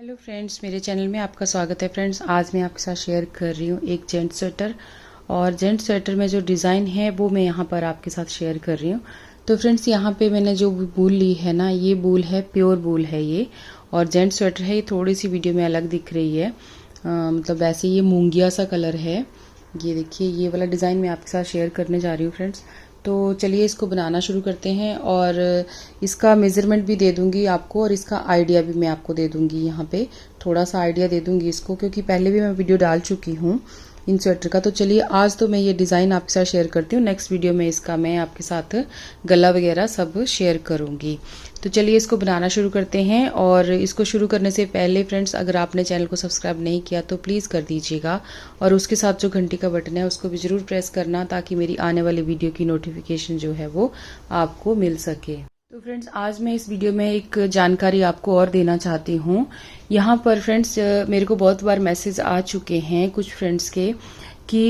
Hello friends, मेरे channel में आपका स्वागत है। फ्रेंड्स, आज मैं आपके साथ शेयर कर रही हूँ एक जेंट्स स्वेटर। और जेंट्स स्वेटर में जो डिज़ाइन है वो मैं यहाँ पर आपके साथ शेयर कर रही हूँ। तो फ्रेंड्स, यहाँ पे मैंने जो वूल ली है ना, ये वूल है, प्योर वूल है ये। और जेंट्स स्वेटर है, ये थोड़ी सी वीडियो में अलग दिख रही है। मतलब वैसे ये मूंगिया सा कलर है। ये देखिए, ये वाला डिज़ाइन मैं आपके साथ शेयर करने जा रही हूँ फ्रेंड्स। तो चलिए इसको बनाना शुरू करते हैं। और इसका मेज़रमेंट भी दे दूंगी आपको, और इसका आइडिया भी मैं आपको दे दूंगी। यहाँ पे थोड़ा सा आइडिया दे दूंगी इसको, क्योंकि पहले भी मैं वीडियो डाल चुकी हूँ इन स्वेटर का। तो चलिए आज तो मैं ये डिज़ाइन आपके साथ शेयर करती हूँ, नेक्स्ट वीडियो में इसका मैं आपके साथ गला वगैरह सब शेयर करूँगी। तो चलिए इसको बनाना शुरू करते हैं। और इसको शुरू करने से पहले फ्रेंड्स, अगर आपने चैनल को सब्सक्राइब नहीं किया तो प्लीज़ कर दीजिएगा, और उसके साथ जो घंटी का बटन है उसको भी ज़रूर प्रेस करना, ताकि मेरी आने वाली वीडियो की नोटिफिकेशन जो है वो आपको मिल सके। तो फ्रेंड्स, आज मैं इस वीडियो में एक जानकारी आपको और देना चाहती हूँ। यहाँ पर फ्रेंड्स, मेरे को बहुत बार मैसेज आ चुके हैं कुछ फ्रेंड्स के कि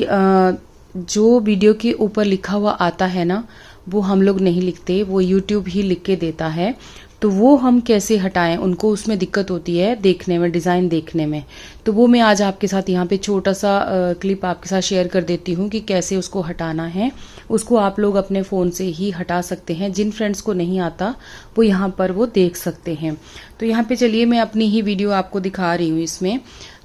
जो वीडियो के ऊपर लिखा हुआ आता है ना, वो हम लोग नहीं लिखते, वो यूट्यूब ही लिख के देता है। तो वो हम कैसे हटाएं, उनको उसमें दिक्कत होती है देखने में, डिज़ाइन देखने में। तो वो मैं आज आपके साथ यहाँ पे छोटा सा क्लिप आपके साथ शेयर कर देती हूँ कि कैसे उसको हटाना है। उसको आप लोग अपने फ़ोन से ही हटा सकते हैं। जिन फ्रेंड्स को नहीं आता वो यहाँ पर वो देख सकते हैं। तो यहाँ पे चलिए मैं अपनी ही वीडियो आपको दिखा रही हूँ इसमें।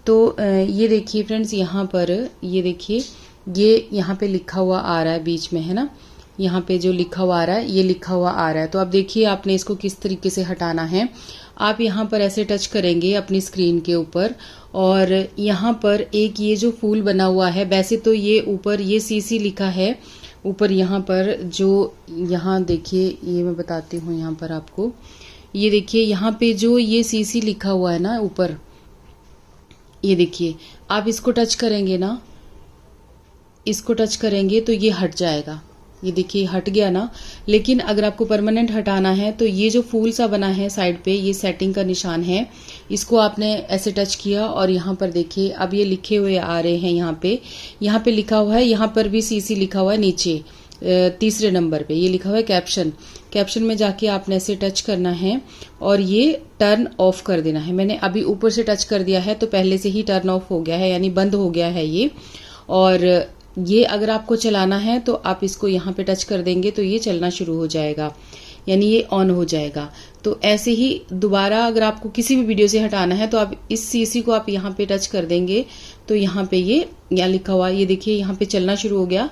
तो ये देखिए फ्रेंड्स, यहाँ पर ये देखिए, ये यहाँ पे लिखा हुआ आ रहा है बीच में, है ना। यहाँ पे जो लिखा हुआ आ रहा है, ये लिखा हुआ आ रहा है। तो अब देखिए आपने इसको किस तरीके से हटाना है। आप यहाँ पर ऐसे टच करेंगे अपनी स्क्रीन के ऊपर, और यहाँ पर एक ये जो फूल बना हुआ है, वैसे तो ये ऊपर ये सीसी लिखा है ऊपर। यहाँ पर जो, यहाँ देखिए, ये मैं बताती हूँ यहाँ पर आपको। ये देखिए यहाँ पे जो ये सीसी लिखा हुआ है ना ऊपर, ये देखिए, आप इसको टच करेंगे ना, इसको टच करेंगे तो ये हट जाएगा। ये देखिए हट गया ना। लेकिन अगर आपको परमानेंट हटाना है तो ये जो फूल सा बना है साइड पे, ये सेटिंग का निशान है। इसको आपने ऐसे टच किया, और यहाँ पर देखिए अब ये लिखे हुए आ रहे हैं। यहाँ पे लिखा हुआ है, यहाँ पर भी सीसी लिखा हुआ है नीचे तीसरे नंबर पे, ये लिखा हुआ है कैप्शन। कैप्शन में जाके आपने ऐसे टच करना है और ये टर्न ऑफ कर देना है। मैंने अभी ऊपर से टच कर दिया है तो पहले से ही टर्न ऑफ हो गया है, यानी बंद हो गया है ये। और ये अगर आपको चलाना है तो आप इसको यहाँ पे टच कर देंगे तो ये चलना शुरू हो जाएगा, यानी ये ऑन हो जाएगा। तो ऐसे ही दोबारा अगर आपको किसी भी वीडियो से हटाना है तो आप इस सीसी को आप यहाँ पे टच कर देंगे तो यहाँ पे ये यहाँ लिखा हुआ, ये देखिए यहाँ पे चलना शुरू हो गया।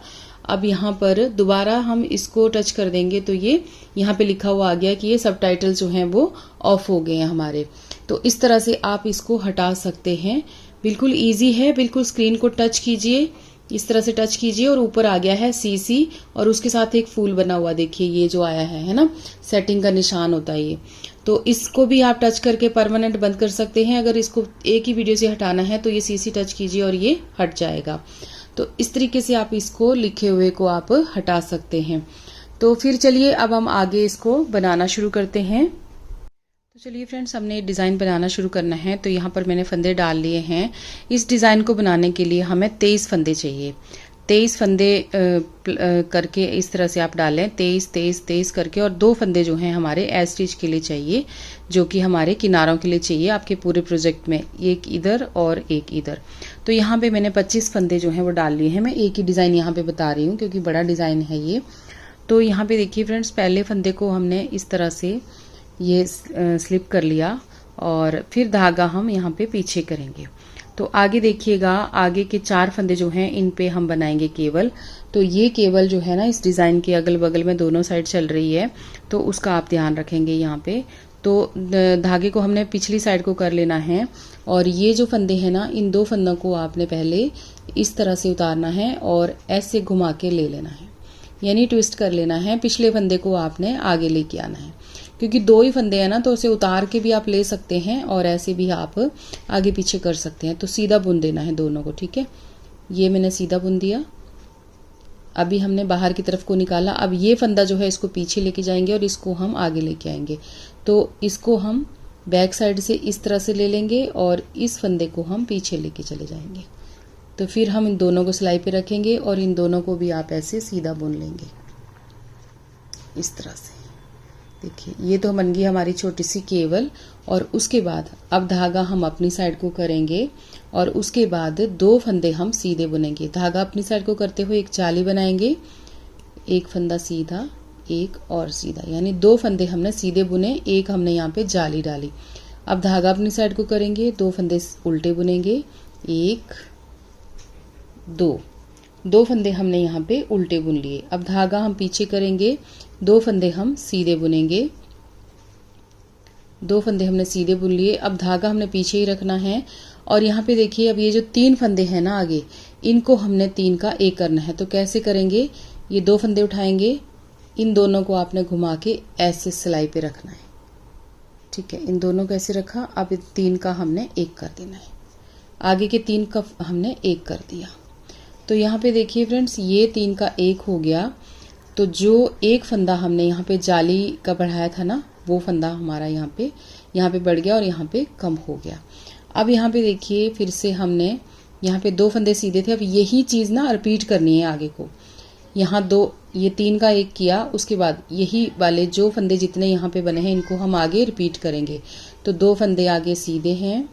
अब यहाँ पर दोबारा हम इसको टच कर देंगे तो ये यहाँ पे लिखा हुआ आ गया कि ये सबटाइटल जो हैं वो ऑफ हो गए हैं हमारे। तो इस तरह से आप इसको हटा सकते हैं। बिल्कुल ईजी है। बिल्कुल स्क्रीन को टच कीजिए, इस तरह से टच कीजिए, और ऊपर आ गया है सीसी, और उसके साथ एक फूल बना हुआ, देखिए ये जो आया है ना, सेटिंग का निशान होता है ये। तो इसको भी आप टच करके परमानेंट बंद कर सकते हैं। अगर इसको एक ही वीडियो से हटाना है तो ये सीसी टच कीजिए और ये हट जाएगा। तो इस तरीके से आप इसको लिखे हुए को आप हटा सकते हैं। तो फिर चलिए अब हम आगे इसको बनाना शुरू करते हैं। तो चलिए फ्रेंड्स, हमने डिज़ाइन बनाना शुरू करना है। तो यहाँ पर मैंने फंदे डाल लिए हैं। इस डिज़ाइन को बनाने के लिए हमें 23 फंदे चाहिए। 23 फंदे करके इस तरह से आप डालें, 23 23 23 करके। और 2 फंदे जो हैं हमारे एज स्टिच के लिए चाहिए, जो कि हमारे किनारों के लिए चाहिए आपके पूरे प्रोजेक्ट में, एक इधर और एक इधर। तो यहाँ पे मैंने 25 फंदे जो हैं वो डाल लिए हैं। मैं एक ही डिज़ाइन यहाँ पे बता रही हूँ क्योंकि बड़ा डिज़ाइन है ये। तो यहाँ पे देखिए फ्रेंड्स, पहले फंदे को हमने इस तरह से ये स्लिप कर लिया, और फिर धागा हम यहाँ पे पीछे करेंगे। तो आगे देखिएगा, आगे के 4 फंदे जो हैं इन पे हम बनाएंगे केबल। तो ये केबल जो है ना, इस डिज़ाइन के अगल बगल में दोनों साइड चल रही है, तो उसका आप ध्यान रखेंगे यहाँ पे। तो धागे को हमने पिछली साइड को कर लेना है, और ये जो फंदे हैं ना, इन 2 फंदों को आपने पहले इस तरह से उतारना है और ऐसे घुमा के ले लेना है, यानी ट्विस्ट कर लेना है। पिछले फंदे को आपने आगे लेके आना है, क्योंकि 2 ही फंदे हैं ना, तो उसे उतार के भी आप ले सकते हैं और ऐसे भी आप आगे पीछे कर सकते हैं। तो सीधा बुन देना है दोनों को, ठीक है। ये मैंने सीधा बुन दिया। अभी हमने बाहर की तरफ को निकाला। अब ये फंदा जो है इसको पीछे लेके जाएंगे और इसको हम आगे लेके आएंगे। तो इसको हम बैक साइड से इस तरह से ले लेंगे और इस फंदे को हम पीछे लेके चले जाएंगे। तो फिर हम इन दोनों को सिलाई पे रखेंगे और इन दोनों को भी आप ऐसे सीधा बुन लेंगे इस तरह से। देखिए ये तो बन गई हमारी छोटी सी केबल। और उसके बाद अब धागा हम अपनी साइड को करेंगे और उसके बाद 2 फंदे हम सीधे बुनेंगे। धागा अपनी साइड को करते हुए एक जाली बनाएंगे, एक फंदा सीधा, एक और सीधा, यानी 2 फंदे हमने सीधे बुने, एक हमने यहाँ पे जाली डाली। अब धागा अपनी साइड को करेंगे, 2 फंदे उल्टे बुनेंगे, 1 2 फंदे हमने यहाँ पे उल्टे बुन लिए। अब धागा हम पीछे करेंगे, 2 फंदे हम सीधे बुनेंगे, 2 फंदे हमने सीधे बुन लिए। अब धागा हमने पीछे ही रखना है और यहाँ पे देखिए अब ये जो 3 फंदे हैं ना आगे, इनको हमने 3 का 1 करना है। तो कैसे करेंगे, ये 2 फंदे उठाएंगे, इन दोनों को आपने घुमा के ऐसे सिलाई पे रखना है। ठीक है, इन दोनों को ऐसे रखा। अब 3 का हमने 1 कर देना है, आगे के 3 का हमने 1 कर दिया। तो यहाँ पे देखिए फ्रेंड्स, ये 3 का 1 हो गया। तो जो एक फंदा हमने यहाँ पे जाली का बढ़ाया था ना, वो फंदा हमारा यहाँ पे बढ़ गया और यहाँ पे कम हो गया। अब यहाँ पे देखिए फिर से हमने यहाँ पे 2 फंदे सीधे थे, अब यही चीज़ ना रिपीट करनी है आगे को। यहाँ 2, ये 3 का 1 किया, उसके बाद यही वाले जो फंदे जितने यहाँ पे बने हैं इनको हम आगे रिपीट करेंगे। तो 2 फंदे आगे सीधे हैं,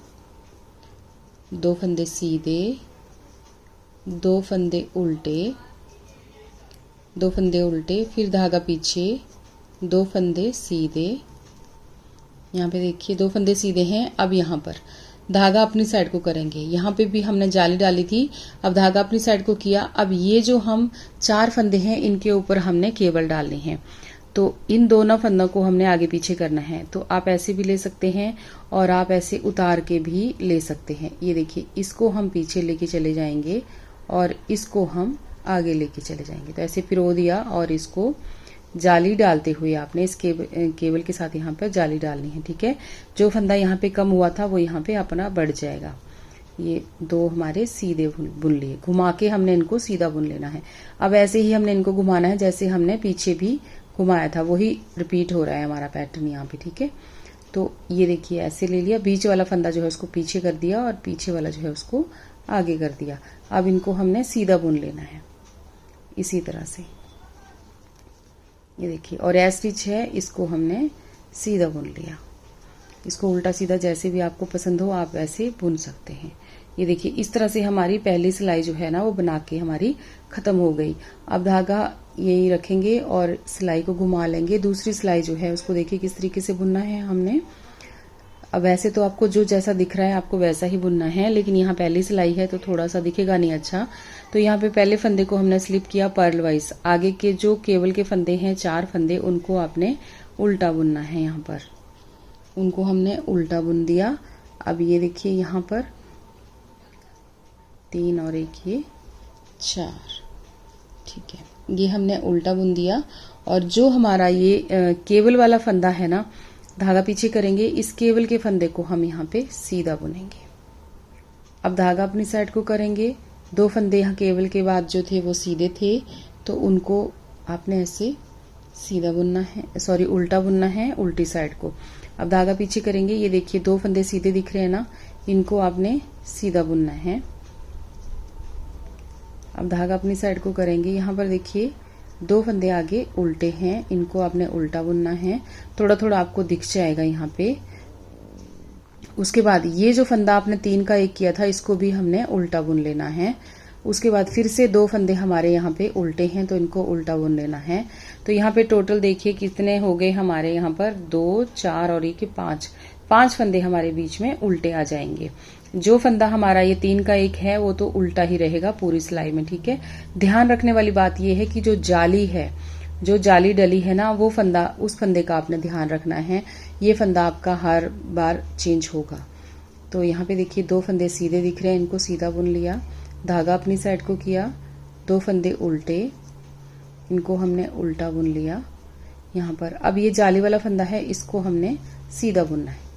2 फंदे सीधे, 2 फंदे उल्टे, 2 फंदे उल्टे, फिर धागा पीछे, 2 फंदे सीधे। यहाँ पे देखिए 2 फंदे सीधे हैं। अब यहाँ पर धागा अपनी साइड को करेंगे, यहाँ पे भी हमने जाली डाली थी, अब धागा अपनी साइड को किया। अब ये जो हम 4 फंदे हैं इनके ऊपर हमने केबल डालनी है। तो इन दोनों फंदों को हमने आगे पीछे करना है। तो आप ऐसे भी ले सकते हैं और आप ऐसे उतार के भी ले सकते हैं। ये देखिए इसको हम पीछे लेके चले जाएंगे और इसको हम आगे लेके चले जाएंगे। तो ऐसे पिरो दिया और इसको जाली डालते हुए आपने इस केबल के साथ यहाँ पर जाली डालनी है। ठीक है, जो फंदा यहाँ पे कम हुआ था वो यहाँ पे अपना बढ़ जाएगा। ये 2 हमारे सीधे बुन लिए, घुमा के हमने इनको सीधा बुन लेना है। अब ऐसे ही हमने इनको घुमाना है जैसे हमने पीछे भी घुमाया था, वही रिपीट हो रहा है हमारा पैटर्न यहाँ पे। ठीक है, तो ये देखिए ऐसे ले लिया, बीच वाला फंदा जो है उसको पीछे कर दिया और पीछे वाला जो है उसको आगे कर दिया। अब इनको हमने सीधा बुन लेना है इसी तरह से। ये देखिए, और ए स्टिच है, इसको हमने सीधा बुन लिया। इसको उल्टा सीधा जैसे भी आपको पसंद हो आप वैसे बुन सकते हैं। ये देखिए इस तरह से हमारी पहली सिलाई जो है ना वो बना के हमारी खत्म हो गई। अब धागा यही रखेंगे और सिलाई को घुमा लेंगे। दूसरी सिलाई जो है उसको देखिए किस तरीके से बुनना है हमने। अब वैसे तो आपको जो जैसा दिख रहा है आपको वैसा ही बुनना है, लेकिन यहाँ पहली सिलाई है तो थोड़ा सा दिखेगा नहीं अच्छा। तो यहाँ पे पहले फंदे को हमने स्लिप किया पर्ल वाइज, आगे के जो केबल के फंदे हैं 4 फंदे उनको आपने उल्टा बुनना है। यहाँ पर उनको हमने उल्टा बुन दिया। अब ये देखिए यहाँ पर 3 और 1 ये 4। ठीक है, ये हमने उल्टा बुन दिया। और जो हमारा ये केबल वाला फंदा है ना, धागा पीछे करेंगे, इस केबल के फंदे को हम यहाँ पे सीधा बुनेंगे। अब धागा अपनी साइड को करेंगे, 2 फंदे यहाँ केबल के बाद जो थे वो सीधे थे, तो उनको आपने ऐसे सीधा बुनना है, सॉरी उल्टा बुनना है उल्टी साइड को। अब धागा पीछे करेंगे, ये देखिए 2 फंदे सीधे दिख रहे हैं ना, इनको आपने सीधा बुनना है। अब धागा अपनी साइड को करेंगे, यहाँ पर देखिए 2 फंदे आगे उल्टे हैं, इनको आपने उल्टा बुनना है। थोड़ा थोड़ा आपको दिख जाएगा यहाँ पे। उसके बाद ये जो फंदा आपने 3 का 1 किया था इसको भी हमने उल्टा बुन लेना है। उसके बाद फिर से 2 फंदे हमारे यहाँ पे उल्टे हैं तो इनको उल्टा बुन लेना है। तो यहाँ पे टोटल देखिए कितने हो गए हमारे यहाँ पर 2 4 और 1 5 फंदे हमारे बीच में उल्टे आ जाएंगे। जो फंदा हमारा ये 3 का 1 है वो तो उल्टा ही रहेगा पूरी सिलाई में। ठीक है, ध्यान रखने वाली बात ये है कि जो जाली है, जो जाली डली है ना, वो फंदा, उस फंदे का आपने ध्यान रखना है। ये फंदा आपका हर बार चेंज होगा। तो यहाँ पे देखिए 2 फंदे सीधे दिख रहे हैं, इनको सीधा बुन लिया, धागा अपनी साइड को किया, 2 फंदे उल्टे, इनको हमने उल्टा बुन लिया यहाँ पर। अब ये जाली वाला फंदा है, इसको हमने सीधा बुनना है,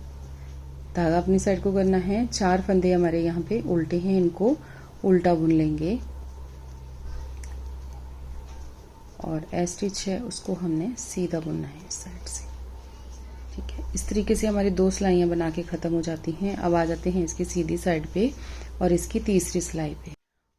धागा अपनी साइड को करना है। 4 फंदे हमारे यहाँ पे उल्टे हैं, इनको उल्टा बुन लेंगे और ए स्टिच है उसको हमने सीधा बुनना है इस साइड से। ठीक है, इस तरीके से हमारी 2 सिलाइयाँ बना के ख़त्म हो जाती हैं। अब आ जाते हैं इसकी सीधी साइड पे और इसकी तीसरी सिलाई पे।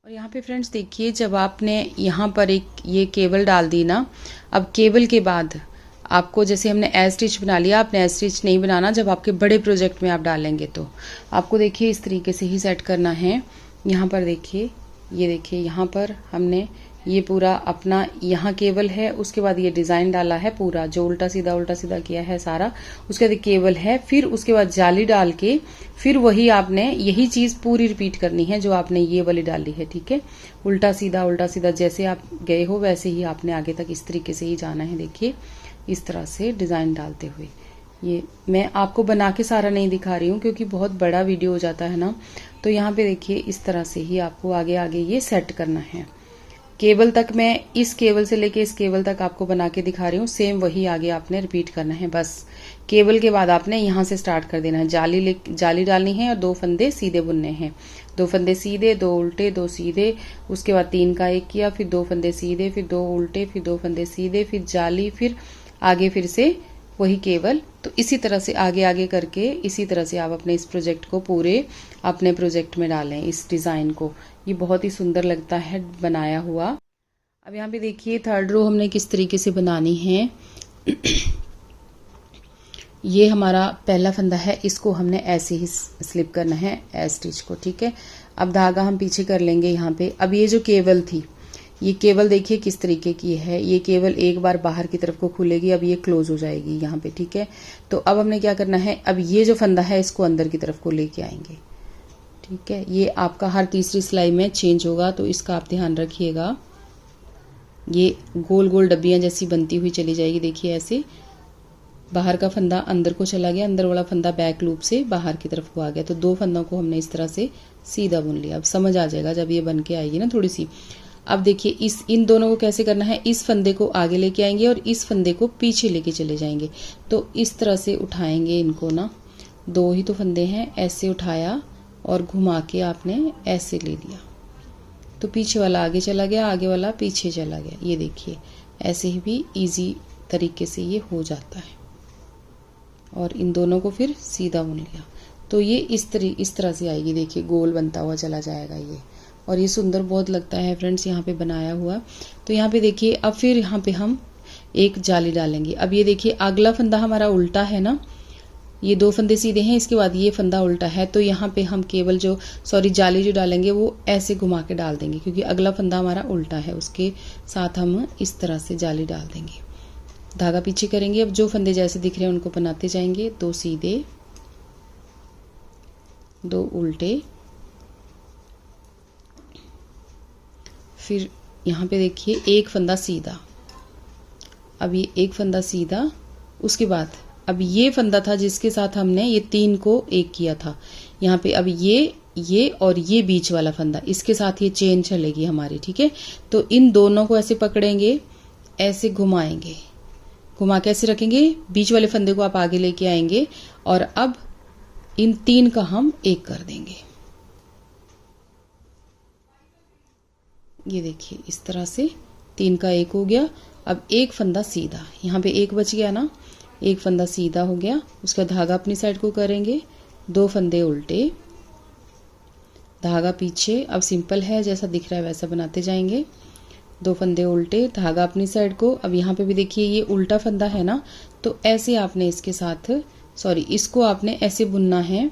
और यहाँ पे फ्रेंड्स देखिए, जब आपने यहाँ पर एक ये केबल डाल दी ना, अब केबल के बाद आपको जैसे हमने एज स्टिच बना लिया, आपने एज स्टिच नहीं बनाना जब आपके बड़े प्रोजेक्ट में आप डालेंगे। तो आपको देखिए इस तरीके से ही सेट करना है। यहाँ पर देखिए, ये देखिए यहाँ पर हमने ये पूरा अपना यहाँ केबल है, उसके बाद ये डिज़ाइन डाला है पूरा, जो उल्टा सीधा किया है सारा, उसके बाद केबल है, फिर उसके बाद जाली डाल के फिर वही आपने यही चीज़ पूरी रिपीट करनी है जो आपने ये वाली डाली है। ठीक है, उल्टा सीधा जैसे आप गए हो वैसे ही आपने आगे तक इस तरीके से ही जाना है। देखिए इस तरह से डिज़ाइन डालते हुए। ये मैं आपको बना के सारा नहीं दिखा रही हूँ क्योंकि बहुत बड़ा वीडियो हो जाता है ना। तो यहाँ पे देखिए इस तरह से ही आपको आगे आगे ये सेट करना है। केबल तक मैं इस केबल से लेके इस केबल तक आपको बना के दिखा रही हूँ, सेम वही आगे आपने रिपीट करना है। बस केबल के बाद आपने यहाँ से स्टार्ट कर देना है, जाली डालनी है और 2 फंदे सीधे बुनने हैं। 2 फंदे सीधे, 2 उल्टे, 2 सीधे, उसके बाद 3 का 1 किया, फिर 2 फंदे सीधे, फिर 2 उल्टे, फिर 2 फंदे सीधे, फिर जाली, फिर आगे फिर से वही केबल। तो इसी तरह से आगे आगे करके इसी तरह से आप अपने इस प्रोजेक्ट को पूरे अपने प्रोजेक्ट में डालें, इस डिज़ाइन को। ये बहुत ही सुंदर लगता है बनाया हुआ। अब यहाँ पे देखिए 3rd रो हमने किस तरीके से बनानी है। ये हमारा पहला फंदा है, इसको हमने ऐसे ही स्लिप करना है एज स्टिच को। ठीक है, अब धागा हम पीछे कर लेंगे यहाँ पे। अब ये जो केबल थी, ये केबल देखिए किस तरीके की है। ये केबल एक बार बाहर की तरफ को खुलेगी, अब ये क्लोज हो जाएगी यहाँ पे। ठीक है, तो अब हमने क्या करना है, अब ये जो फंदा है इसको अंदर की तरफ को लेके आएंगे। ठीक है, ये आपका हर तीसरी सिलाई में चेंज होगा, तो इसका आप ध्यान रखिएगा। ये गोल गोल डब्बियां जैसी बनती हुई चली जाएगी। देखिए ऐसे बाहर का फंदा अंदर को चला गया, अंदर वाला फंदा बैक लूप से बाहर की तरफ को आ गया। तो 2 फंदों को हमने इस तरह से सीधा बुन लिया। अब समझ आ जाएगा जब ये बन के आएगी ना थोड़ी सी। अब देखिए इन दोनों को कैसे करना है, इस फंदे को आगे लेके आएंगे और इस फंदे को पीछे लेके चले जाएंगे। तो इस तरह से उठाएंगे इनको ना, 2 ही तो फंदे हैं, ऐसे उठाया और घुमा के आपने ऐसे ले लिया, तो पीछे वाला आगे चला गया, आगे वाला पीछे चला गया। ये देखिए ऐसे ही भी इजी तरीके से ये हो जाता है। और इन दोनों को फिर सीधा बुन लिया, तो ये इस तरह से आएगी। देखिए गोल बनता हुआ चला जाएगा ये, और ये सुंदर बहुत लगता है फ्रेंड्स यहाँ पे बनाया हुआ। तो यहाँ पे देखिए अब फिर यहाँ पे हम एक जाली डालेंगे। अब ये देखिए अगला फंदा हमारा उल्टा है ना, ये 2 फंदे सीधे हैं, इसके बाद ये फंदा उल्टा है। तो यहाँ पे हम केबल जाली जो डालेंगे वो ऐसे घुमा के डाल देंगे, क्योंकि अगला फंदा हमारा उल्टा है, उसके साथ हम इस तरह से जाली डाल देंगे। धागा पीछे करेंगे। अब जो फंदे जैसे दिख रहे हैं उनको बनाते जाएंगे, 2 सीधे, 2 उल्टे, फिर यहाँ पे देखिए एक फंदा सीधा। अब ये एक फंदा सीधा, उसके बाद अब ये फंदा था जिसके साथ हमने ये 3 को 1 किया था। यहाँ पे अब ये और ये बीच वाला फंदा, इसके साथ ये चेन चलेगी हमारी। ठीक है, तो इन दोनों को ऐसे पकड़ेंगे, ऐसे घुमाएंगे, घुमा के ऐसे रखेंगे, बीच वाले फंदे को आप आगे लेके आएंगे और अब इन 3 का हम 1 कर देंगे। ये देखिए इस तरह से 3 का 1 हो गया। अब एक फंदा सीधा, यहाँ पे 1 बच गया ना, एक फंदा सीधा हो गया, उसका धागा अपनी साइड को करेंगे, 2 फंदे उल्टे, धागा पीछे। अब सिंपल है, जैसा दिख रहा है वैसा बनाते जाएंगे, 2 फंदे उल्टे, धागा अपनी साइड को। अब यहाँ पे भी देखिए ये उल्टा फंदा है ना, तो ऐसे आपने इसके साथ इसको आपने ऐसे बुनना है।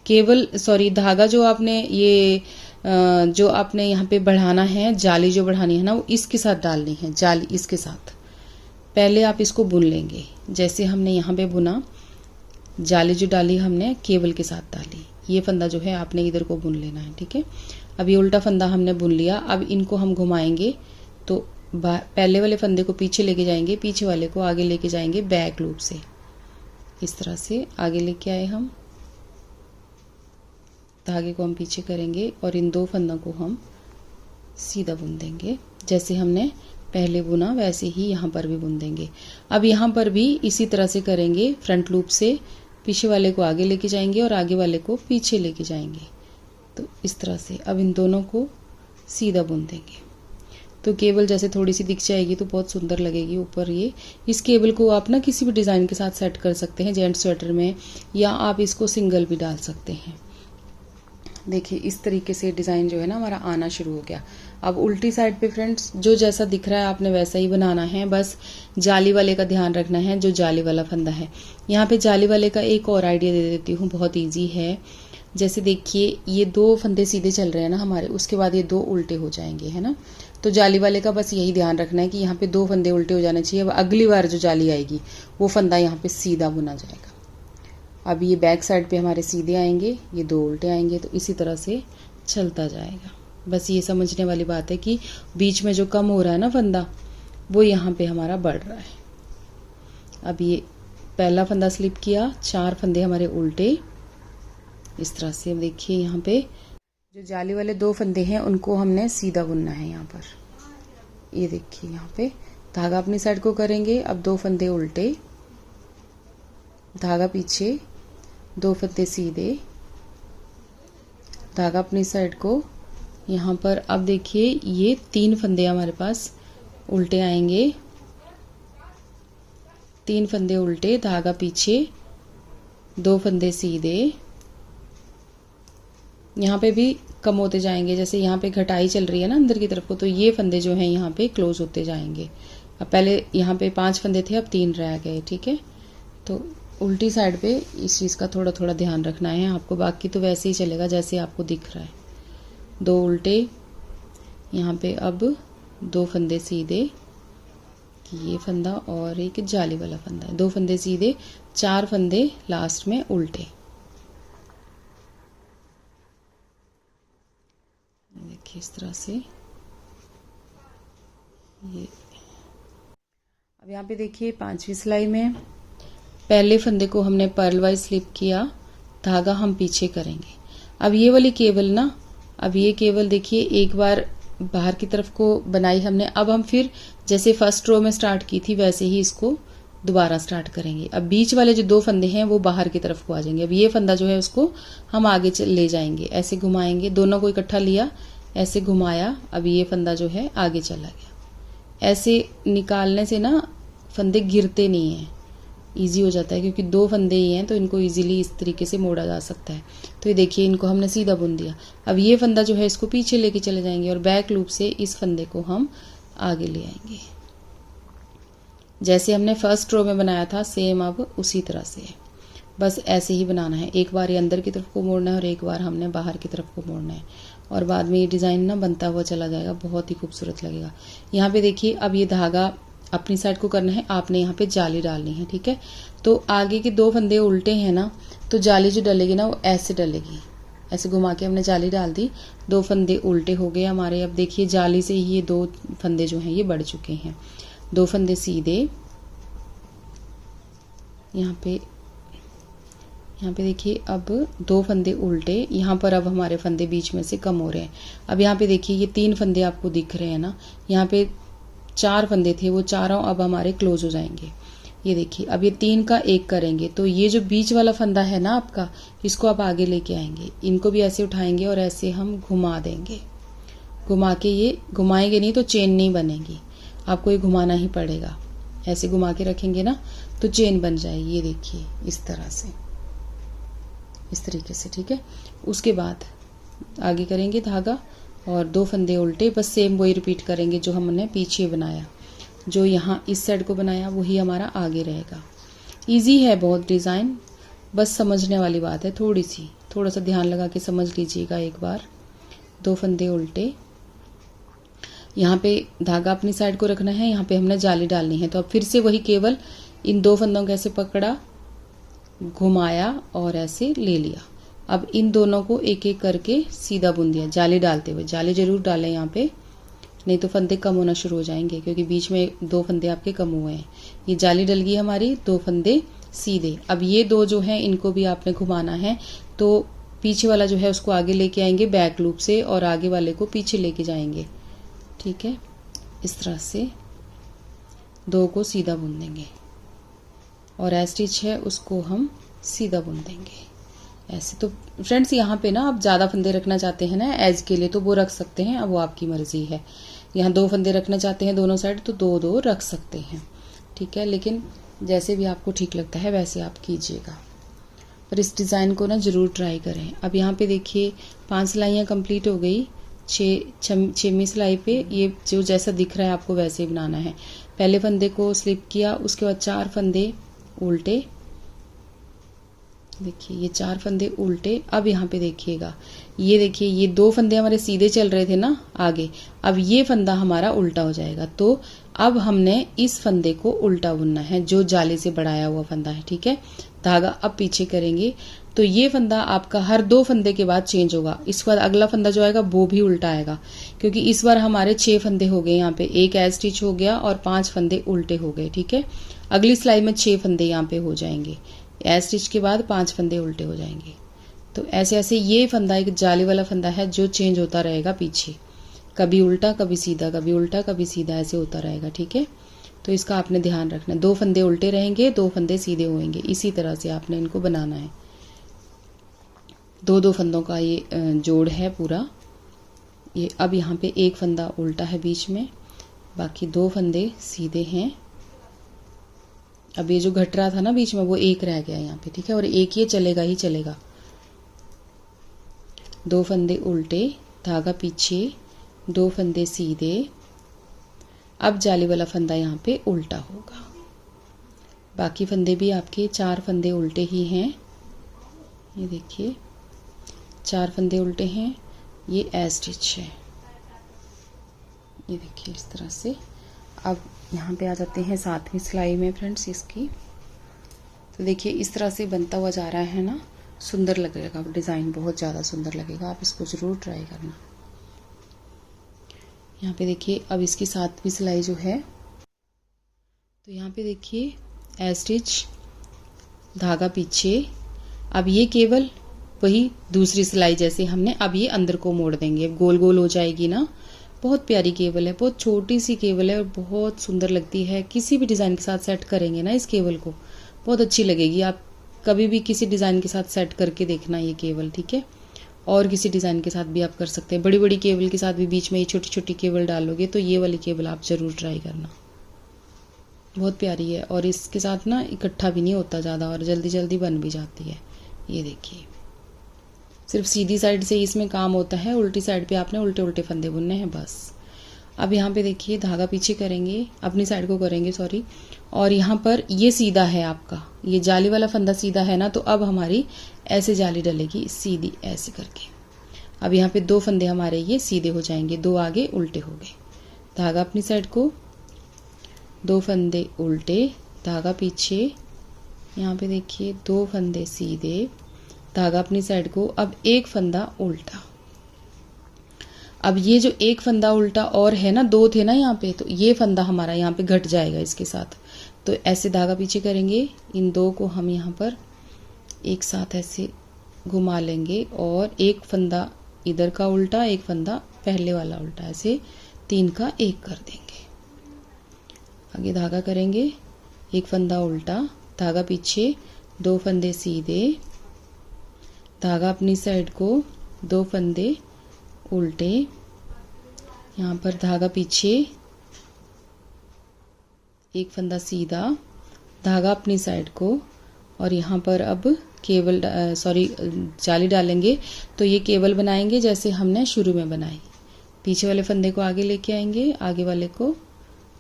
केवल धागा जो आपने जो आपने यहाँ पे बढ़ाना है, जाली जो बढ़ानी है ना, वो इसके साथ डालनी है। जाली इसके साथ पहले आप इसको बुन लेंगे, जैसे हमने यहाँ पे बुना, जाली जो डाली हमने केबल के साथ डाली। ये फंदा जो है आपने इधर को बुन लेना है। ठीक है, अब ये उल्टा फंदा हमने बुन लिया। अब इनको हम घुमाएंगे, तो पहले वाले फंदे को पीछे लेके जाएंगे, पीछे वाले को आगे लेके जाएंगे बैक लूप से। इस तरह से आगे लेके आए हम, धागे को हम पीछे करेंगे और इन 2 फंदों को हम सीधा बुन देंगे। जैसे हमने पहले बुना वैसे ही यहाँ पर भी बुन देंगे। अब यहाँ पर भी इसी तरह से करेंगे, फ्रंट लूप से पीछे वाले को आगे लेके जाएंगे और आगे वाले को पीछे लेके जाएंगे। तो इस तरह से अब इन दोनों को सीधा बुन देंगे। तो केबल जैसे थोड़ी सी दिख जाएगी तो बहुत सुंदर लगेगी ऊपर। ये इस केबल को आप ना किसी भी डिज़ाइन के साथ सेट कर सकते हैं, जेंट्स स्वेटर में, या आप इसको सिंगल भी डाल सकते हैं। देखिए इस तरीके से डिज़ाइन जो है ना हमारा आना शुरू हो गया। अब उल्टी साइड पे फ्रेंड्स जो जैसा दिख रहा है आपने वैसा ही बनाना है, बस जाली वाले का ध्यान रखना है, जो जाली वाला फंदा है। यहाँ पे जाली वाले का एक और आइडिया दे देती हूँ, बहुत ईजी है। जैसे देखिए ये 2 फंदे सीधे चल रहे हैं ना हमारे, उसके बाद ये 2 उल्टे हो जाएंगे, है ना। तो जाली वाले का बस यही ध्यान रखना है कि यहाँ पे 2 फंदे उल्टे हो जाने चाहिए। अब अगली बार जो जाली आएगी वो फंदा यहाँ पे सीधा बुना जाएगा। अब ये बैक साइड पे हमारे सीधे आएंगे, ये 2 उल्टे आएंगे, तो इसी तरह से चलता जाएगा। बस ये समझने वाली बात है कि बीच में जो कम हो रहा है ना फंदा, वो यहाँ पे हमारा बढ़ रहा है। अब ये पहला फंदा स्लिप किया, 4 फंदे हमारे उल्टे, इस तरह से। अब देखिए यहाँ पे जो जाली वाले 2 फंदे हैं उनको हमने सीधा बुनना है यहाँ पर। ये देखिए यहाँ पे धागा अपनी साइड को करेंगे, अब 2 फंदे उल्टे, धागा पीछे, 2 फंदे सीधे, धागा अपनी साइड को। यहाँ पर अब देखिए ये 3 फंदे हमारे पास उल्टे आएंगे, 3 फंदे उल्टे, धागा पीछे, 2 फंदे सीधे। यहाँ पे भी कम होते जाएंगे, जैसे यहाँ पे घटाई चल रही है ना अंदर की तरफ को, तो ये फंदे जो हैं यहाँ पे क्लोज होते जाएंगे। अब पहले यहाँ पे 5 फंदे थे, अब 3 रह गए, ठीक है। तो उल्टी साइड पे इस चीज़ का थोड़ा थोड़ा ध्यान रखना है आपको, बाकी तो वैसे ही चलेगा जैसे आपको दिख रहा है। 2 उल्टे, यहाँ पे अब 2 फंदे सीधे, ये फंदा और एक जाली वाला फंदा है, 2 फंदे सीधे, 4 फंदे लास्ट में उल्टे। देखिए इस तरह से ये। अब यहाँ पे देखिए 5वीं सिलाई में पहले फंदे को हमने पर्ल वाइज स्लिप किया, धागा हम पीछे करेंगे। अब ये वाली केबल ना, अब ये केबल देखिए एक बार बाहर की तरफ को बनाई हमने, अब हम फिर जैसे फर्स्ट रो में स्टार्ट की थी वैसे ही इसको दोबारा स्टार्ट करेंगे। अब बीच वाले जो 2 फंदे हैं वो बाहर की तरफ को आ जाएंगे। अब ये फंदा जो है उसको हम आगे ले जाएंगे, ऐसे घुमाएंगे, दोनों को इकट्ठा लिया, ऐसे घुमाया, अब ये फंदा जो है आगे चला गया। ऐसे निकालने से ना फंदे गिरते नहीं हैं, ईजी हो जाता है, क्योंकि 2 फंदे ही हैं तो इनको इजीली इस तरीके से मोड़ा जा सकता है। तो ये देखिए इनको हमने सीधा बुन दिया। अब ये फंदा जो है इसको पीछे लेके चले जाएंगे और बैक लूप से इस फंदे को हम आगे ले आएंगे। जैसे हमने फर्स्ट रो में बनाया था सेम अब उसी तरह से है, बस ऐसे ही बनाना है। एक बार ये अंदर की तरफ को मोड़ना है और एक बार हमने बाहर की तरफ को मोड़ना है, और बाद में ये डिज़ाइन ना बनता हुआ चला जाएगा, बहुत ही खूबसूरत लगेगा। यहाँ पे देखिए अब ये धागा अपनी साइड को करना है, आपने यहाँ पे जाली डालनी है, ठीक है। तो आगे के 2 फंदे उल्टे हैं ना, तो जाली जो डलेगी ना वो ऐसे डलेगी, ऐसे घुमा के हमने जाली डाल दी, 2 फंदे उल्टे हो गए हमारे। अब देखिए जाली से ही ये 2 फंदे जो हैं ये बढ़ चुके हैं, 2 फंदे सीधे, यहाँ पे देखिए अब 2 फंदे उल्टे, यहाँ पर अब हमारे फंदे बीच में से कम हो रहे हैं। अब यहाँ पे देखिए ये 3 फंदे आपको दिख रहे हैं ना, यहाँ पे 4 फंदे थे, वो चारों अब हमारे क्लोज हो जाएंगे। ये देखिए अब ये 3 का 1 करेंगे, तो ये जो बीच वाला फंदा है ना आपका, इसको आप आगे लेके आएंगे, इनको भी ऐसे उठाएंगे और ऐसे हम घुमा देंगे। घुमा के ये घुमाएंगे नहीं तो चेन नहीं बनेगी, आपको ये घुमाना ही पड़ेगा। ऐसे घुमा के रखेंगे ना तो चेन बन जाएगी। ये देखिए इस तरह से, इस तरीके से, ठीक है। उसके बाद आगे करेंगे धागा और 2 फंदे उल्टे, बस सेम वही रिपीट करेंगे जो हमने पीछे बनाया, जो यहाँ इस साइड को बनाया वही हमारा आगे रहेगा। इजी है बहुत डिज़ाइन, बस समझने वाली बात है, थोड़ा सा ध्यान लगा के समझ लीजिएगा एक बार। 2 फंदे उल्टे, यहाँ पे धागा अपनी साइड को रखना है, यहाँ पे हमने जाली डालनी है। तो अब फिर से वही केवल इन 2 फंदों को ऐसे पकड़ा, घुमाया और ऐसे ले लिया। अब इन दोनों को एक एक करके सीधा बुन दिया जाली डालते हुए। जाली जरूर डालें यहाँ पे, नहीं तो फंदे कम होना शुरू हो जाएंगे, क्योंकि बीच में 2 फंदे आपके कम हुए हैं। ये जाली डल गई हमारी, 2 फंदे सीधे। अब ये 2 जो हैं इनको भी आपने घुमाना है, तो पीछे वाला जो है उसको आगे लेके आएंगे बैक लूप से, और आगे वाले को पीछे लेके जाएंगे, ठीक है। इस तरह से 2 को सीधा बुन देंगे, और स्टिच है उसको हम सीधा बुन देंगे ऐसे। तो फ्रेंड्स यहाँ पे ना आप ज़्यादा फंदे रखना चाहते हैं ना एज के लिए, तो वो रख सकते हैं, अब वो आपकी मर्जी है। यहाँ 2 फंदे रखना चाहते हैं दोनों साइड, तो 2-2 रख सकते हैं, ठीक है। लेकिन जैसे भी आपको ठीक लगता है वैसे आप कीजिएगा, पर इस डिज़ाइन को ना ज़रूर ट्राई करें। अब यहाँ पे देखिए 5 सिलाइयाँ कंप्लीट हो गई, छेवीं सिलाई पे ये जो जैसा दिख रहा है आपको वैसे ही बनाना है। पहले फंदे को स्लिप किया, उसके बाद 4 फंदे उल्टे, देखिए ये 4 फंदे उल्टे। अब यहाँ पे देखिएगा, ये देखिए ये 2 फंदे हमारे सीधे चल रहे थे ना आगे, अब ये फंदा हमारा उल्टा हो जाएगा। तो अब हमने इस फंदे को उल्टा बुनना है, जो जाली से बढ़ाया हुआ फंदा है, ठीक है। धागा अब पीछे करेंगे तो ये फंदा आपका हर 2 फंदे के बाद चेंज होगा। इसके बाद अगला फंदा जो आएगा वो भी उल्टा आएगा, क्योंकि इस बार हमारे 6 फंदे हो गए यहाँ पे, एक एज स्टिच हो गया और 5 फंदे उल्टे हो गए, ठीक है। अगली सिलाई में 6 फंदे यहाँ पे हो जाएंगे, एज स्टिच के बाद 5 फंदे उल्टे हो जाएंगे। तो ऐसे ऐसे ये फंदा एक जाली वाला फंदा है जो चेंज होता रहेगा पीछे, कभी उल्टा कभी सीधा, कभी उल्टा कभी सीधा, ऐसे होता रहेगा, ठीक है। तो इसका आपने ध्यान रखना है, 2 फंदे उल्टे रहेंगे, 2 फंदे सीधे होंगे, इसी तरह से आपने इनको बनाना है। 2-2 फंदों का ये जोड़ है पूरा ये। अब यहाँ पे एक फंदा उल्टा है बीच में, बाकी 2 फंदे सीधे हैं। अब ये जो घट रहा था ना बीच में वो एक रह गया यहाँ पे, ठीक है, और एक ये चलेगा ही चलेगा। 2 फंदे उल्टे, धागा पीछे, 2 फंदे सीधे। अब जाली वाला फंदा यहाँ पे उल्टा होगा। बाकी फंदे भी आपके 4 फंदे उल्टे ही हैं, ये देखिए 4 फंदे उल्टे हैं। ये एज स्टिच है, ये देखिए इस तरह से। अब यहाँ पे आ जाते हैं 7वीं सिलाई में फ्रेंड्स इसकी। तो देखिए इस तरह से बनता हुआ जा रहा है ना, सुंदर लगेगा डिज़ाइन, बहुत ज़्यादा सुंदर लगेगा, आप इसको ज़रूर ट्राई करना। यहाँ पे देखिए अब इसकी 7वीं सिलाई जो है, तो यहाँ पे देखिए एज स्टिच, धागा पीछे। अब ये केवल वही दूसरी सिलाई जैसे हमने, अब ये अंदर को मोड़ देंगे, गोल गोल हो जाएगी ना। बहुत प्यारी केबल है, बहुत छोटी सी केबल है और बहुत सुंदर लगती है। किसी भी डिज़ाइन के साथ सेट करेंगे ना इस केबल को, बहुत अच्छी लगेगी। आप कभी भी किसी डिज़ाइन के साथ सेट करके देखना ये केबल, ठीक है। और किसी डिज़ाइन के साथ भी आप कर सकते हैं, बड़ी बड़ी केबल के साथ भी बीच में ये छोटी छोटी केबल डालोगे तो ये वाली केबल आप ज़रूर ट्राई करना, बहुत प्यारी है। और इसके साथ ना इकट्ठा भी नहीं होता ज़्यादा और जल्दी जल्दी बन भी जाती है। ये देखिए सिर्फ सीधी साइड से इसमें काम होता है, उल्टी साइड पे आपने उल्टे उल्टे फंदे बुनने हैं बस। अब यहाँ पे देखिए धागा पीछे करेंगे, अपनी साइड को करेंगे सॉरी, और यहाँ पर ये सीधा है आपका, ये जाली वाला फंदा सीधा है ना, तो अब हमारी ऐसे जाली डलेगी सीधी ऐसे करके। अब यहाँ पे 2 फंदे हमारे ये सीधे हो जाएंगे, 2 आगे उल्टे हो गए। धागा अपनी साइड को, 2 फंदे उल्टे, धागा पीछे, यहाँ पे देखिए 2 फंदे सीधे, धागा अपनी साइड को। अब एक फंदा उल्टा। अब ये जो एक फंदा उल्टा और है ना, 2 थे ना यहाँ पे, तो ये फंदा हमारा यहाँ पे घट जाएगा इसके साथ। तो ऐसे धागा पीछे करेंगे, इन 2 को हम यहाँ पर एक साथ ऐसे घुमा लेंगे और एक फंदा इधर का उल्टा, एक फंदा पहले वाला उल्टा, ऐसे 3 का 1 कर देंगे। आगे धागा करेंगे, एक फंदा उल्टा, धागा पीछे, 2 फंदे सीधे, धागा अपनी साइड को, 2 फंदे उल्टे, यहाँ पर धागा पीछे, एक फंदा सीधा, धागा अपनी साइड को, और यहाँ पर अब केबल जाली डालेंगे। तो ये केबल बनाएंगे जैसे हमने शुरू में बनाई। पीछे वाले फंदे को आगे लेके आएंगे, आगे वाले को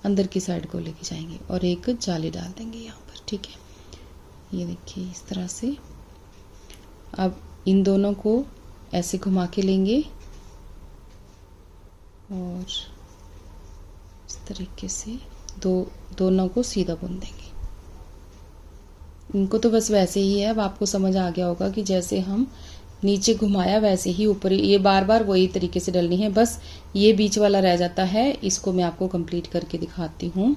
अंदर की साइड को लेके जाएंगे और एक जाली डाल देंगे यहाँ पर, ठीक है। ये देखिए इस तरह से। अब इन दोनों को ऐसे घुमा के लेंगे और इस तरीके से दोनों को सीधा बुन देंगे। इनको तो बस वैसे ही है, अब आपको समझ आ गया होगा कि जैसे हम नीचे घुमाया वैसे ही ऊपर, ये बार बार वही तरीके से डलनी है। बस ये बीच वाला रह जाता है, इसको मैं आपको कंप्लीट करके दिखाती हूँ।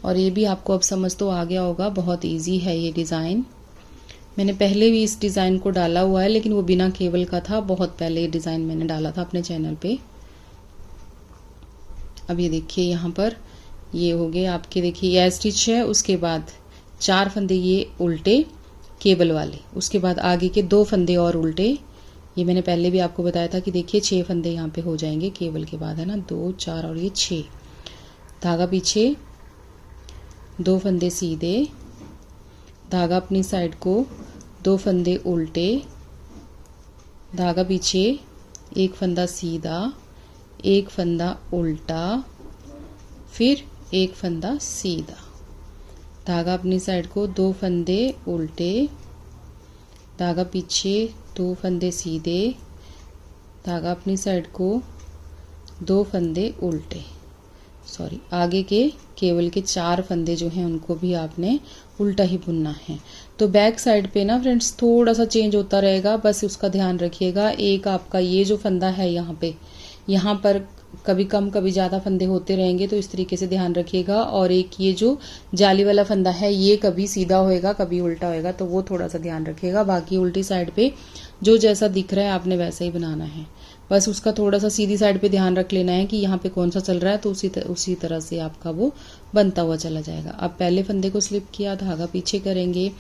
और ये भी आपको अब समझ तो आ गया होगा, बहुत इजी है ये डिज़ाइन। मैंने पहले भी इस डिज़ाइन को डाला हुआ है, लेकिन वो बिना केबल का था, बहुत पहले ये डिज़ाइन मैंने डाला था अपने चैनल पे। अब ये देखिए यहाँ पर ये हो गए आपके, देखिए ये स्टिच है, उसके बाद 4 फंदे ये उल्टे केबल वाले, उसके बाद आगे के 2 फंदे और उल्टे। ये मैंने पहले भी आपको बताया था कि देखिए 6 फंदे यहाँ पे हो जाएंगे केबल के बाद, है ना, 2 4 और ये 6। धागा पीछे, 2 फंदे सीधे, धागा अपनी साइड को, 2 फंदे उल्टे, धागा पीछे, एक फंदा सीधा, एक फंदा उल्टा, फिर एक फंदा सीधा, धागा अपनी साइड को 2 फंदे उल्टे, धागा पीछे 2 फंदे सीधे, धागा अपनी साइड को 2 फंदे उल्टे, सॉरी आगे के केवल के 4 फंदे जो हैं उनको भी आपने उल्टा ही बुनना है। तो बैक साइड पे ना फ्रेंड्स थोड़ा सा चेंज होता रहेगा, बस उसका ध्यान रखिएगा। एक आपका ये जो फंदा है यहाँ पे, यहाँ पर कभी कम कभी ज़्यादा फंदे होते रहेंगे, तो इस तरीके से ध्यान रखिएगा। और एक ये जो जाली वाला फंदा है ये कभी सीधा होएगा कभी उल्टा होएगा, तो वो थोड़ा सा ध्यान रखिएगा। बाकी उल्टी साइड पे जो जैसा दिख रहा है आपने वैसा ही बनाना है, बस उसका थोड़ा सा सीधी साइड पे ध्यान रख लेना है कि यहाँ पे कौन सा चल रहा है, तो उसी तरह से आपका वो बनता हुआ चला जाएगा। अब पहले फंदे को स्लिप किया, धागा पीछे करेंगे,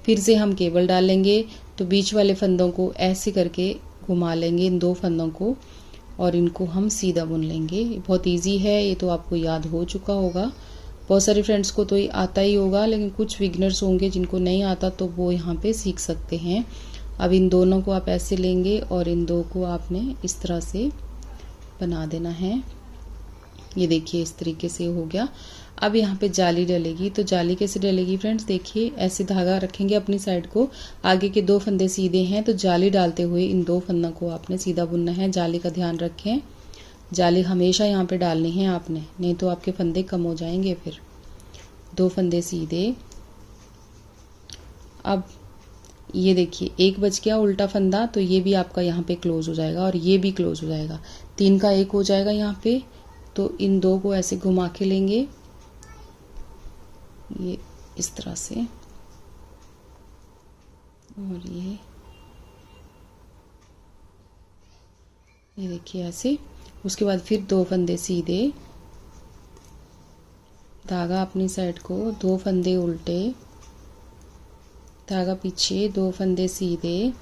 फिर से हम केबल डालेंगे, तो बीच वाले फंदों को ऐसे करके घुमा लेंगे इन 2 फंदों को, और इनको हम सीधा बुन लेंगे। बहुत ईजी है, ये तो आपको याद हो चुका होगा। बहुत सारे फ्रेंड्स को तो ये आता ही होगा, लेकिन कुछ बिगनर्स होंगे जिनको नहीं आता, तो वो यहाँ पे सीख सकते हैं। अब इन दोनों को आप ऐसे लेंगे और इन 2 को आपने इस तरह से बना देना है। ये देखिए इस तरीके से हो गया। अब यहाँ पे जाली डलेगी, तो जाली कैसे डलेगी फ्रेंड्स, देखिए ऐसे धागा रखेंगे अपनी साइड को, आगे के 2 फंदे सीधे हैं, तो जाली डालते हुए इन 2 फंदों को आपने सीधा बुनना है। जाली का ध्यान रखें, जाली हमेशा यहाँ पे डालनी है आपने, नहीं तो आपके फंदे कम हो जाएंगे। फिर 2 फंदे सीधे। अब ये देखिए एक बच गया उल्टा फंदा, तो ये भी आपका यहाँ पे क्लोज हो जाएगा और ये भी क्लोज हो जाएगा, 3 का 1 हो जाएगा यहाँ पे। तो इन 2 को ऐसे घुमा के लेंगे, ये इस तरह से, और ये देखिए ऐसे। उसके बाद फिर 2 फंदे सीधे, धागा अपनी साइड को 2 फंदे उल्टे, धागा पीछे 2 फंदे सीधे,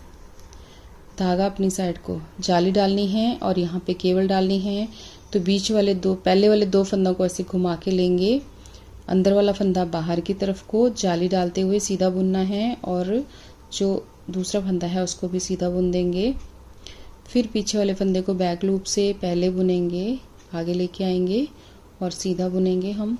धागा अपनी साइड को जाली डालनी है और यहाँ पे केबल डालनी है। तो बीच वाले 2 पहले वाले 2 फंदों को ऐसे घुमा के लेंगे, अंदर वाला फंदा बाहर की तरफ को जाली डालते हुए सीधा बुनना है, और जो दूसरा फंदा है उसको भी सीधा बुन देंगे। फिर पीछे वाले फंदे को बैक लूप से पहले बुनेंगे, आगे लेके आएंगे और सीधा बुनेंगे हम,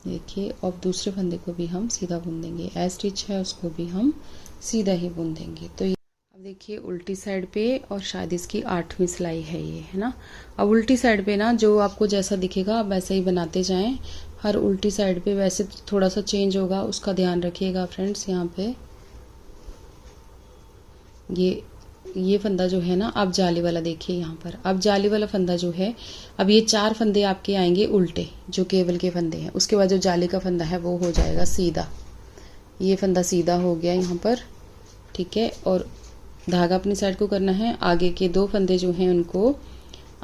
देखिए। और दूसरे फंदे को भी हम सीधा बुन देंगे, एज स्टिच है उसको भी हम सीधा ही बुन देंगे। तो अब देखिए उल्टी साइड पे, और शायद इसकी 8वीं सिलाई है ये, है ना। अब उल्टी साइड पे ना जो आपको जैसा दिखेगा आप वैसे ही बनाते जाएं। हर उल्टी साइड पे वैसे थोड़ा सा चेंज होगा, उसका ध्यान रखिएगा फ्रेंड्स। यहाँ पे ये फंदा जो है ना, आप जाली वाला देखिए यहाँ पर, अब जाली वाला फंदा जो है, अब ये 4 फंदे आपके आएंगे उल्टे जो केबल के फंदे हैं। उसके बाद जो जाली का फंदा है वो हो जाएगा सीधा, ये फंदा सीधा हो गया यहाँ पर, ठीक है। और धागा अपनी साइड को करना है, आगे के 2 फंदे जो हैं उनको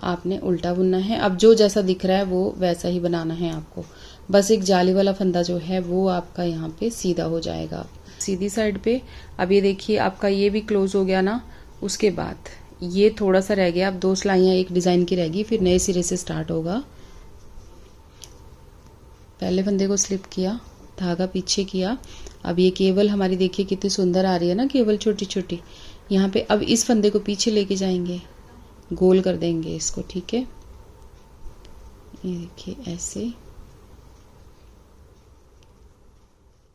आपने उल्टा बुनना है। अब जो जैसा दिख रहा है वो वैसा ही बनाना है आपको, बस एक जाली वाला फंदा जो है वो आपका यहाँ पे सीधा हो जाएगा सीधी साइड पे। अब ये देखिए आपका ये भी क्लोज हो गया ना। उसके बाद ये थोड़ा सा रह गया, अब 2 सिलाइयाँ एक डिजाइन की रहेगी, फिर नए सिरे से स्टार्ट होगा। पहले फंदे को स्लिप किया, धागा पीछे किया। अब ये केबल हमारी देखिए कितनी सुंदर आ रही है ना, केबल छोटी छोटी यहाँ पे। अब इस फंदे को पीछे लेके जाएंगे, गोल कर देंगे इसको, ठीक है। ये देखिए ऐसे।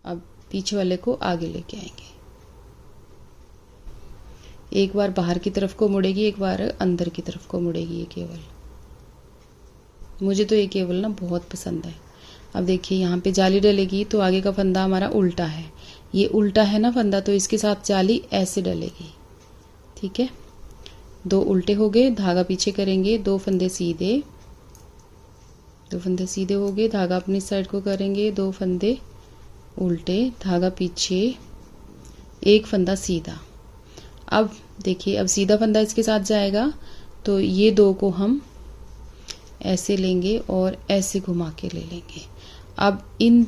अब पीछे वाले को आगे लेके आएंगे, एक बार बाहर की तरफ को मुड़ेगी, एक बार अंदर की तरफ को मुड़ेगी ये केबल। मुझे तो ये केबल ना बहुत पसंद है। अब देखिए यहाँ पे जाली डलेगी, तो आगे का फंदा हमारा उल्टा है, ये उल्टा है ना फंदा, तो इसके साथ जाली ऐसे डलेगी, ठीक है। 2 उल्टे हो गए, धागा पीछे करेंगे, 2 फंदे सीधे, 2 फंदे सीधे हो गए, धागा अपनी साइड को करेंगे, 2 फंदे उल्टे, धागा पीछे, 1 फंदा सीधा। अब देखिए अब सीधा फंदा इसके साथ जाएगा, तो ये 2 को हम ऐसे लेंगे और ऐसे घुमा के ले लेंगे। अब इन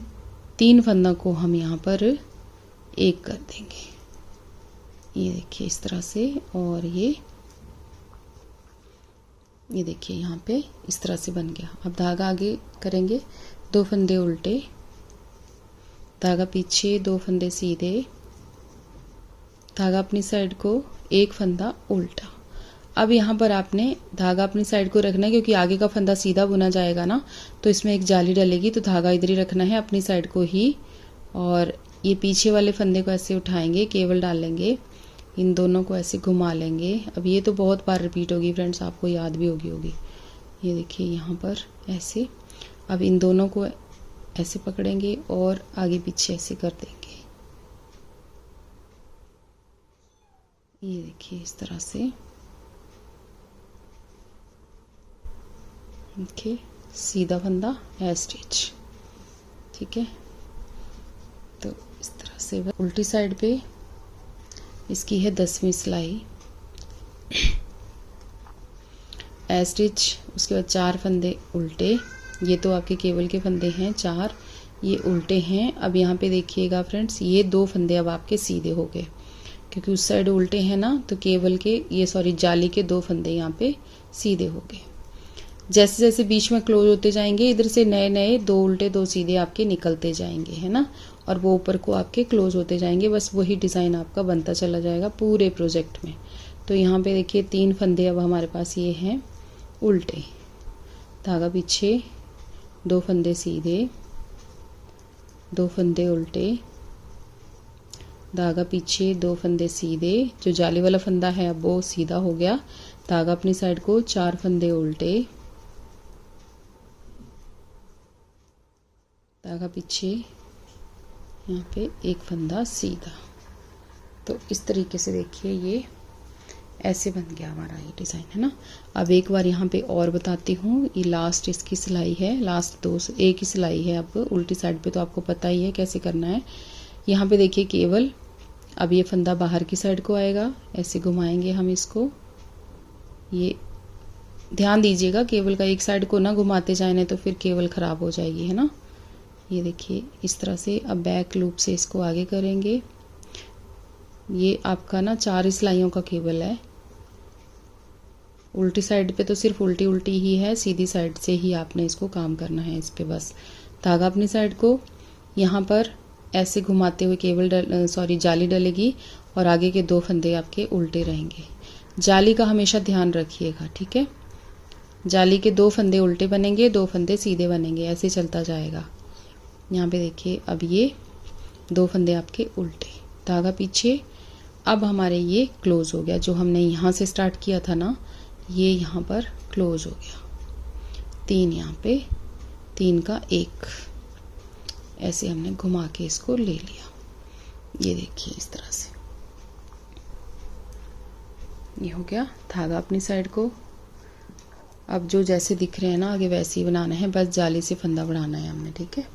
3 फंदों को हम यहाँ पर एक कर देंगे, ये देखिए इस तरह से। और ये देखिए यहाँ पे इस तरह से बन गया। अब धागा आगे करेंगे, 2 फंदे उल्टे, धागा पीछे, 2 फंदे सीधे, धागा अपनी साइड को, 1 फंदा उल्टा। अब यहाँ पर आपने धागा अपनी साइड को रखना है, क्योंकि आगे का फंदा सीधा बुना जाएगा ना, तो इसमें एक जाली डलेगी, तो धागा इधर ही रखना है अपनी साइड को ही। और ये पीछे वाले फंदे को ऐसे उठाएंगे, केवल डालेंगे, इन दोनों को ऐसे घुमा लेंगे। अब ये तो बहुत बार रिपीट होगी फ्रेंड्स, आपको याद भी होगी। ये देखिए यहाँ पर ऐसे। अब इन दोनों को ऐसे पकड़ेंगे और आगे पीछे ऐसे कर देंगे। ये देखिए इस तरह से। ओके, सीधा फंदा है स्टिच, ठीक है। तो इस तरह से उल्टी साइड पे इसकी है 10वीं सिलाई, ए स्टिच, उसके बाद 4 फंदे उल्टे। ये तो आपके केवल के फंदे हैं 4, ये उल्टे हैं। अब यहाँ पे देखिएगा फ्रेंड्स, ये 2 फंदे अब आपके सीधे हो गए, क्योंकि उस साइड उल्टे हैं ना, तो केवल के जाली के 2 फंदे यहाँ पे सीधे हो गए। जैसे जैसे बीच में क्लोज होते जाएंगे, इधर से नए नए 2 उल्टे 2 सीधे आपके निकलते जाएंगे, है ना, और वो ऊपर को आपके क्लोज होते जाएंगे। बस वही डिज़ाइन आपका बनता चला जाएगा पूरे प्रोजेक्ट में। तो यहाँ पे देखिए 3 फंदे अब हमारे पास ये हैं उल्टे, धागा पीछे, 2 फंदे सीधे, 2 फंदे उल्टे, धागा पीछे, 2 फंदे सीधे। जो जाली वाला फंदा है अब वो सीधा हो गया, धागा अपनी साइड को, 4 फंदे उल्टे, धागा पीछे, यहाँ पे 1 फंदा सीधा। तो इस तरीके से देखिए ये ऐसे बन गया हमारा ये डिज़ाइन, है ना। अब एक बार यहाँ पे और बताती हूँ, ये लास्ट इसकी सिलाई है, लास्ट 1 ही सिलाई है अब उल्टी साइड पे, तो आपको पता ही है कैसे करना है। यहाँ पे देखिए केवल, अब ये फंदा बाहर की साइड को आएगा, ऐसे घुमाएंगे हम इसको। ये ध्यान दीजिएगा, केबल का एक साइड को ना घुमाते जाए, नहीं तो फिर केबल ख़राब हो जाएगी, है ना। ये देखिए इस तरह से। अब बैक लूप से इसको आगे करेंगे। ये आपका ना 4 सिलाइयों का केबल है। उल्टी साइड पे तो सिर्फ उल्टी उल्टी ही है, सीधी साइड से ही आपने इसको काम करना है इस पे। बस धागा अपनी साइड को यहाँ पर ऐसे घुमाते हुए केबल जाली डलेगी, और आगे के 2 फंदे आपके उल्टे रहेंगे। जाली का हमेशा ध्यान रखिएगा, ठीक है। जाली के 2 फंदे उल्टे बनेंगे, 2 फंदे सीधे बनेंगे, ऐसे चलता जाएगा। यहाँ पे देखिए अब ये 2 फंदे आपके उल्टे, धागा पीछे। अब हमारे ये क्लोज हो गया, जो हमने यहाँ से स्टार्ट किया था ना, ये यहाँ पर क्लोज हो गया। 3 यहाँ पे, 3 का 1, ऐसे हमने घुमा के इसको ले लिया। ये देखिए इस तरह से ये हो गया। धागा अपनी साइड को, अब जो जैसे दिख रहे हैं ना आगे वैसे ही बनाना है, बस जाली से फंदा बढ़ाना है हमने, ठीक है।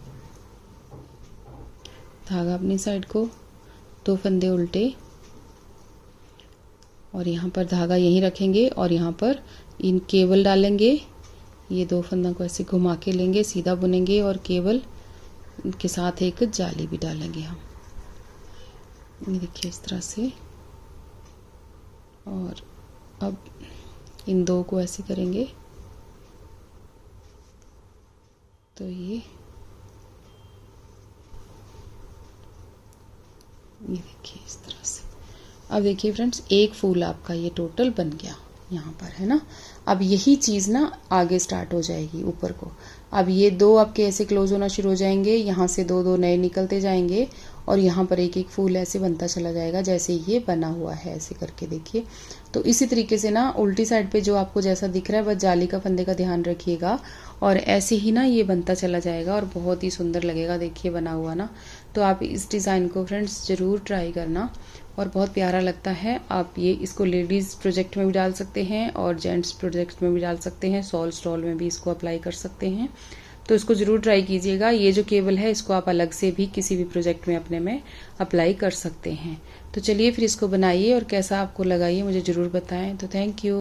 धागा अपनी साइड को, 2 फंदे उल्टे, और यहाँ पर धागा यहीं रखेंगे, और यहाँ पर इन केबल डालेंगे। ये 2 फंदा को ऐसे घुमा के लेंगे, सीधा बुनेंगे, और केबल के साथ एक जाली भी डालेंगे हम। ये देखिए इस तरह से। और अब इन 2 को ऐसे करेंगे, तो ये देखिए इस तरह से। अब देखिए फ्रेंड्स, एक फूल आपका ये टोटल बन गया यहाँ पर, है ना। अब यही चीज़ ना आगे स्टार्ट हो जाएगी ऊपर को। अब ये 2 आपके ऐसे क्लोज होना शुरू हो जाएंगे, यहाँ से 2-2 नए निकलते जाएंगे, और यहाँ पर एक एक फूल ऐसे बनता चला जाएगा, जैसे ये बना हुआ है, ऐसे करके देखिए। तो इसी तरीके से ना उल्टी साइड पे जो आपको जैसा दिख रहा है, बस जाली का फंदे का ध्यान रखिएगा, और ऐसे ही ना ये बनता चला जाएगा, और बहुत ही सुंदर लगेगा देखिए बना हुआ ना। तो आप इस डिज़ाइन को फ्रेंड्स ज़रूर ट्राई करना, और बहुत प्यारा लगता है। आप ये इसको लेडीज़ प्रोजेक्ट में भी डाल सकते हैं, और जेंट्स प्रोजेक्ट में भी डाल सकते हैं, सॉल स्टॉल में भी इसको अप्लाई कर सकते हैं। तो इसको ज़रूर ट्राई कीजिएगा। ये जो केबल है इसको आप अलग से भी किसी भी प्रोजेक्ट में अपने में अप्लाई कर सकते हैं। तो चलिए फिर इसको बनाइए, और कैसा आपको लगा ये मुझे ज़रूर बताएं। तो थैंक यू।